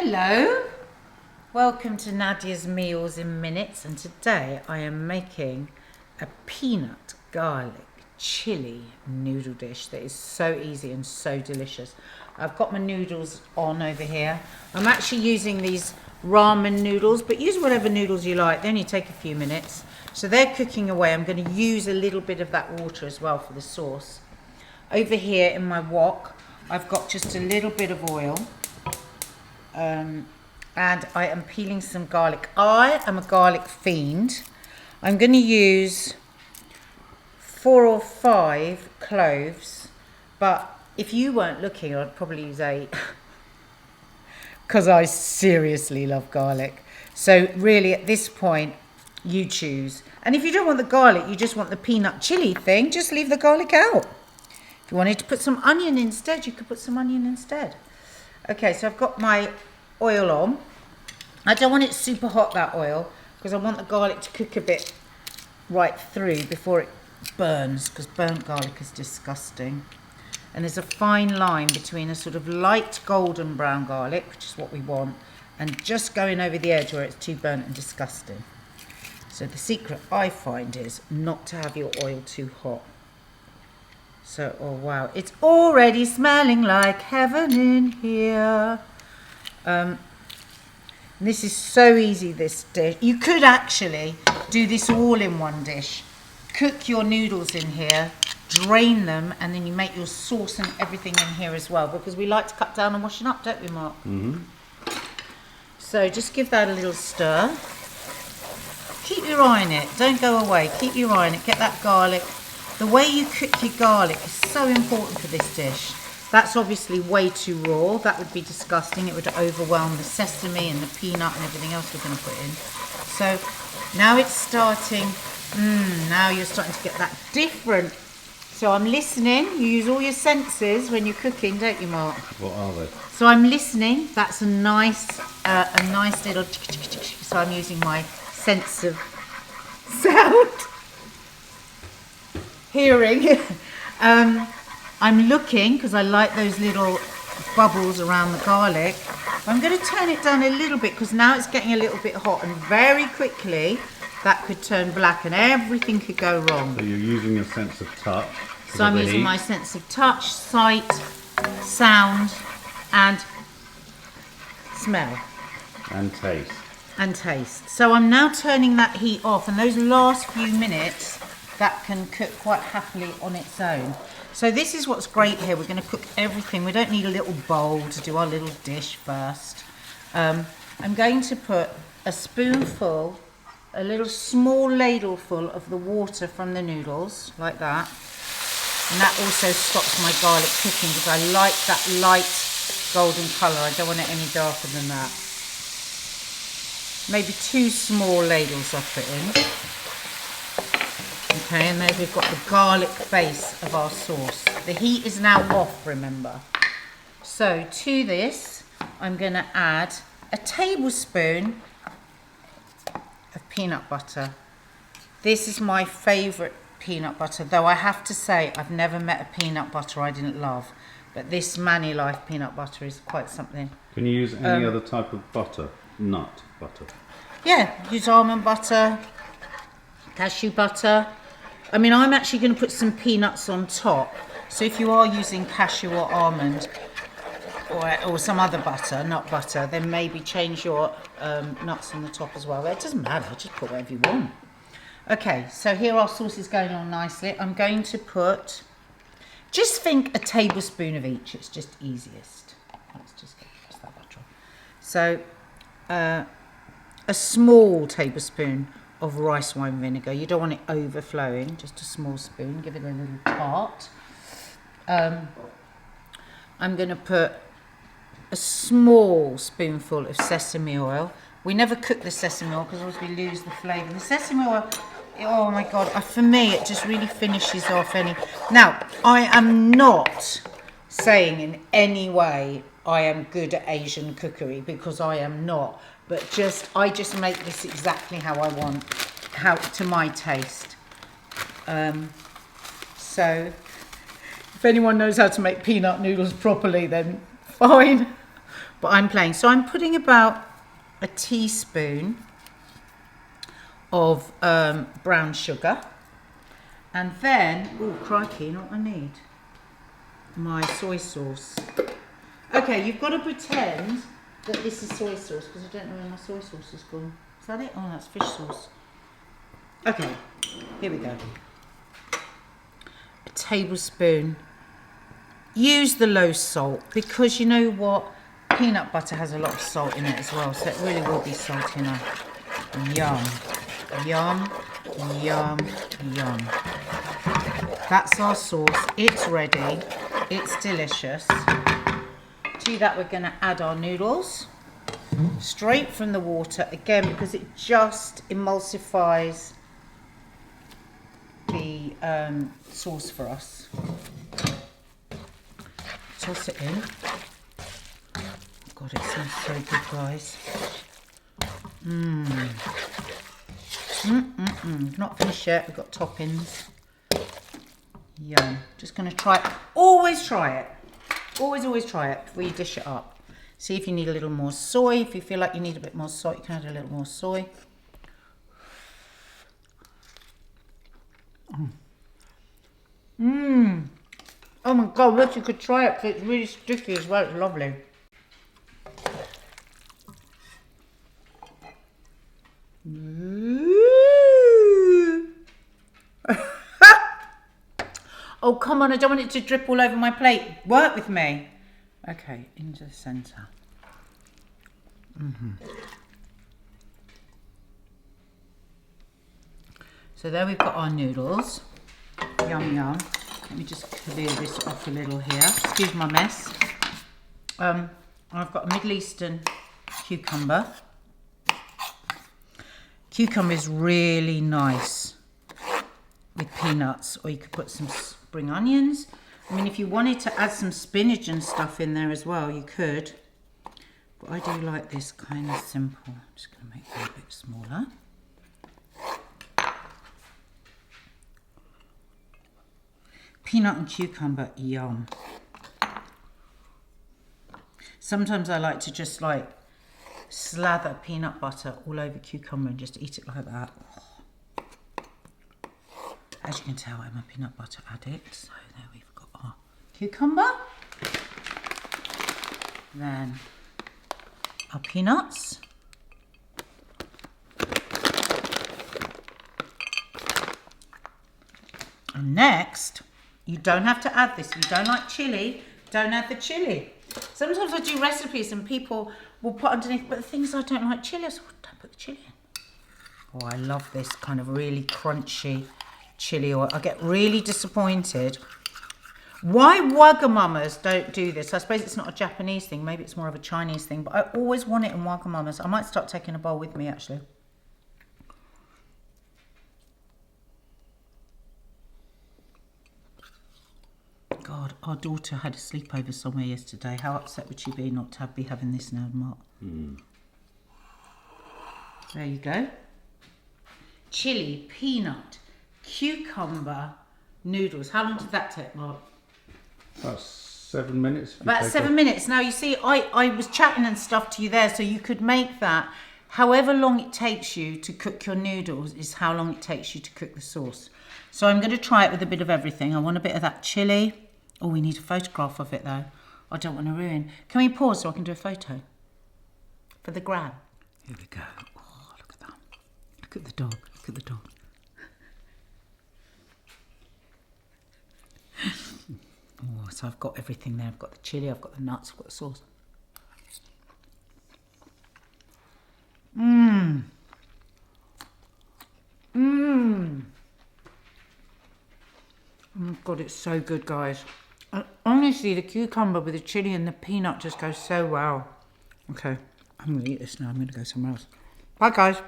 Hello, welcome to Nadia's Meals in Minutes, and today I am making a peanut garlic chili noodle dish that is so easy and so delicious. I've got my noodles on over here. I'm actually using these ramen noodles, but use whatever noodles you like. They only take a few minutes. So they're cooking away. I'm going to use a little bit of that water as well for the sauce. Over here in my wok, I've got just a little bit of oil. And I am peeling some garlic. I am a garlic fiend. I'm going to use 4 or 5 cloves, but if you weren't looking, I'd probably use 8 because I seriously love garlic. So really at this point, you choose. And if you don't want the garlic, you just want the peanut chili thing, just leave the garlic out. If you wanted to put some onion instead, you could put some onion instead. Okay, so I've got my oil on. I don't want it super hot, that oil, because I want the garlic to cook a bit right through before it burns, because burnt garlic is disgusting. And there's a fine line between a sort of light golden brown garlic, which is what we want, and just going over the edge where it's too burnt and disgusting. So the secret, I find, is not to have your oil too hot. So, oh wow, it's already smelling like heaven in here. This is so easy, this dish. You could actually do this all in one dish. Cook your noodles in here, drain them, and then you make your sauce and everything in here as well, because we like to cut down on washing up, don't we, Mark? Mm-hmm. So just give that a little stir. Keep your eye on it, don't go away, keep your eye on it, get that garlic. The way you cook your garlic is so important for this dish. That's obviously way too raw. That would be disgusting. It would overwhelm the sesame and the peanut and everything else we're going to put in. So now it's starting. Now you're starting to get that different. So I'm listening. You use all your senses when you're cooking, don't you, Mark? What are they? So I'm listening. That's a nice little. So I'm using my sense of sound. Hearing. I'm looking because I like those little bubbles around the garlic. I'm going to turn it down a little bit because now it's getting a little bit hot, and very quickly that could turn black and everything could go wrong. So you're using your sense of touch. So I'm using my sense of touch, sight, sound and smell. And taste. And taste. So I'm now turning that heat off, and those last few minutes that can cook quite happily on its own. So this is what's great here. We're going to cook everything. We don't need a little bowl to do our little dish first. I'm going to put a spoonful, a little small ladleful of the water from the noodles, like that. And that also stops my garlic cooking because I like that light golden colour. I don't want it any darker than that. Maybe 2 small ladles I'll put in. Okay, and there we've got the garlic base of our sauce. The heat is now off, remember. So to this, I'm going to add a tablespoon of peanut butter. This is my favourite peanut butter, though I have to say I've never met a peanut butter I didn't love. But this Manny Life peanut butter is quite something. Can you use any other type of butter? Nut butter? Yeah, use almond butter, cashew butter. I mean, I'm actually going to put some peanuts on top. So if you are using cashew or almond or some other butter, nut butter, then maybe change your nuts on the top as well. But it doesn't matter, just put whatever you want. Okay, so here our sauce is going on nicely. I'm going to put, just think a tablespoon of each. It's just easiest. Let's just get that butter on. So a small tablespoon of rice wine vinegar. You don't want it overflowing, just a small spoon. Give it a little tart. I'm going to put a small spoonful of sesame oil. We never cook the sesame oil because otherwise we lose the flavour. The sesame oil, oh my God, for me it just really finishes off any. Now, I am not saying in any way I am good at Asian cookery, because I am not. But I just make this exactly how I want, to my taste. So if anyone knows how to make peanut noodles properly, then fine. But I'm playing. So I'm putting about a teaspoon of brown sugar. And then, oh crikey, you know what I need? My soy sauce. Okay, you've got to pretend that this is soy sauce because I don't know where my soy sauce has gone. Is that it? Oh, that's fish sauce. Okay, here we go. A tablespoon. Use the low salt because you know what? Peanut butter has a lot of salt in it as well, so it really will be salty enough. Yum, yum, yum, yum. That's our sauce. It's ready. It's delicious. To that, we're going to add our noodles straight from the water again because it just emulsifies the sauce for us. Toss it in. God, it smells so good, guys. Not finished yet. We've got toppings. Yum. Just going to try it. Always try it. Always try it before you dish it up. See if you need a little more soy. If you feel like you need a bit more salt, you can add a little more soy. Oh my God, wish you could try it because it's really sticky as well. It's lovely. Oh, come on, I don't want it to drip all over my plate. Work with me. Okay, into the centre. So there we've got our noodles. Yum, yum. Let me just clear this off a little here. Excuse my mess. I've got a Middle Eastern cucumber. Cucumber is really nice with peanuts, or you could put some spring onions. I mean, if you wanted to add some spinach and stuff in there as well, you could. But I do like this kind of simple. I'm just going to make it a bit smaller. Peanut and cucumber, yum. Sometimes I like to just like slather peanut butter all over cucumber and just eat it like that. As you can tell, I'm a peanut butter addict. So there we've got our cucumber. Then our peanuts. And next, you don't have to add this. If you don't like chilli, don't add the chilli. Sometimes I do recipes and people will put underneath, but the thing is I don't like chilli, so don't put the chilli in. Oh, I love this kind of really crunchy chilli oil. I get really disappointed. Why Wagamamas don't do this? I suppose it's not a Japanese thing. Maybe it's more of a Chinese thing, but I always want it in Wagamamas. I might start taking a bowl with me, actually. God, our daughter had a sleepover somewhere yesterday. How upset would she be not to be having this now, Mark? There you go. Chilli, peanut, cucumber, noodles. How long did that take, Mark? About 7 minutes. About 7 minutes. Now, you see, I was chatting and stuff to you there, so you could make that. However long it takes you to cook your noodles is how long it takes you to cook the sauce. So I'm going to try it with a bit of everything. I want a bit of that chilli. Oh, we need a photograph of it, though. I don't want to ruin. Can we pause so I can do a photo? For the gram. Here we go. Oh, look at that. Look at the dog. Look at the dog. Oh, so I've got everything there. I've got the chilli, I've got the nuts, I've got the sauce. Oh God, it's so good, guys. Honestly, the cucumber with the chilli and the peanut just goes so well. Okay, I'm going to eat this now. I'm going to go somewhere else. Bye, guys.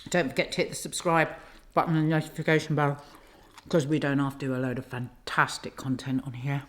Don't forget to hit the subscribe button and the notification bell because we don't have to do a load of fantastic content on here.